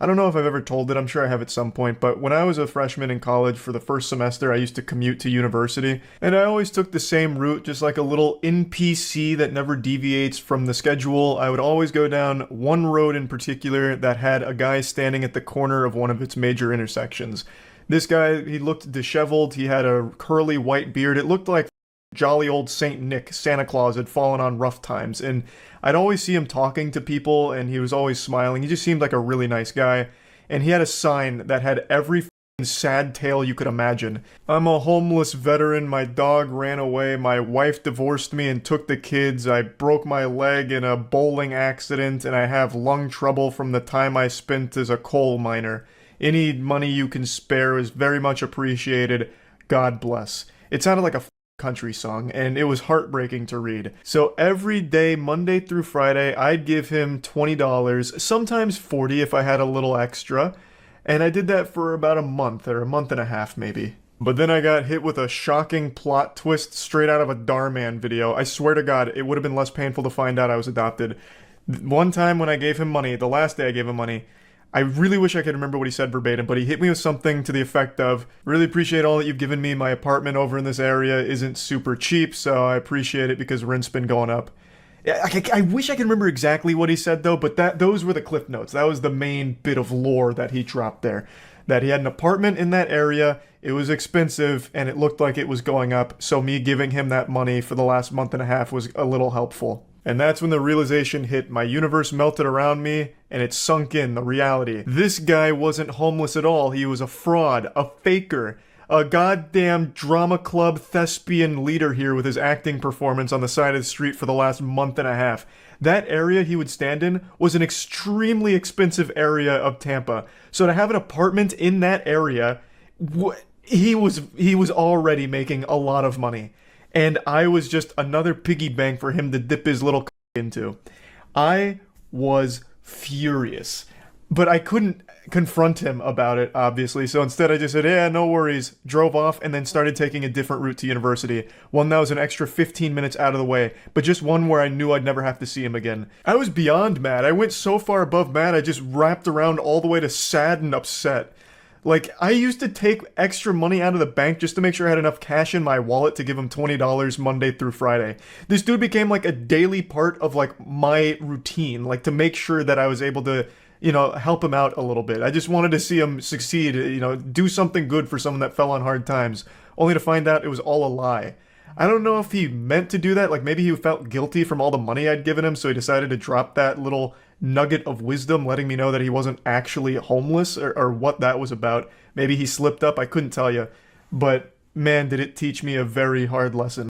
I don't know if I've ever told it, I'm sure I have at some point, but when I was a freshman in college for the first semester, I used to commute to university, and I always took the same route, just like a little NPC that never deviates from the schedule. I would always go down one road in particular that had a guy standing at the corner of one of its major intersections. This guy, he looked disheveled, he had a curly white beard. It looked like jolly old Saint Nick, Santa Claus, had fallen on rough times, and I'd always see him talking to people, and he was always smiling. He just seemed like a really nice guy, and he had a sign that had every sad tale you could imagine. I'm a homeless veteran, my dog ran away, my wife divorced me and took the kids, I broke my leg in a bowling accident, and I have lung trouble from the time I spent as a coal miner. Any money you can spare is very much appreciated. God bless. It sounded like a country song, and it was heartbreaking to read. So every day, Monday through Friday, I'd give him $20, sometimes 40 if I had a little extra, and I did that for about a month, or a month and a half maybe. But then I got hit with a shocking plot twist straight out of a Dhar video. I swear to God, it would have been less painful to find out I was adopted. One time when I gave him money, the last day I gave him money, I really wish I could remember what he said verbatim, but he hit me with something to the effect of, really appreciate all that you've given me. My apartment over in this area isn't super cheap, so I appreciate it because rent's been going up. I wish I could remember exactly what he said though, but those were the cliff notes. That was the main bit of lore that he dropped there. That he had an apartment in that area, it was expensive, and it looked like it was going up, so me giving him that money for the last month and a half was a little helpful. And that's when the realization hit. My universe melted around me, and it sunk in, the reality. This guy wasn't homeless at all. He was a fraud, a faker, a goddamn drama club thespian leader here with his acting performance on the side of the street for the last month and a half. That area he would stand in was an extremely expensive area of Tampa. So to have an apartment in that area, he was already making a lot of money. And I was just another piggy bank for him to dip his little into. I was furious. But I couldn't confront him about it, obviously, so instead I just said, yeah, no worries, drove off, and then started taking a different route to university. One that was an extra 15 minutes out of the way, but just one where I knew I'd never have to see him again. I was beyond mad. I went so far above mad, I just wrapped around all the way to sad and upset. Like, I used to take extra money out of the bank just to make sure I had enough cash in my wallet to give him $20 Monday through Friday. This dude became like a daily part of like my routine, like to make sure that I was able to, help him out a little bit. I just wanted to see him succeed, do something good for someone that fell on hard times, only to find out it was all a lie. I don't know if he meant to do that, like maybe he felt guilty from all the money I'd given him, so he decided to drop that little nugget of wisdom, letting me know that he wasn't actually homeless, or what that was about. Maybe he slipped up, I couldn't tell you. But man, did it teach me a very hard lesson.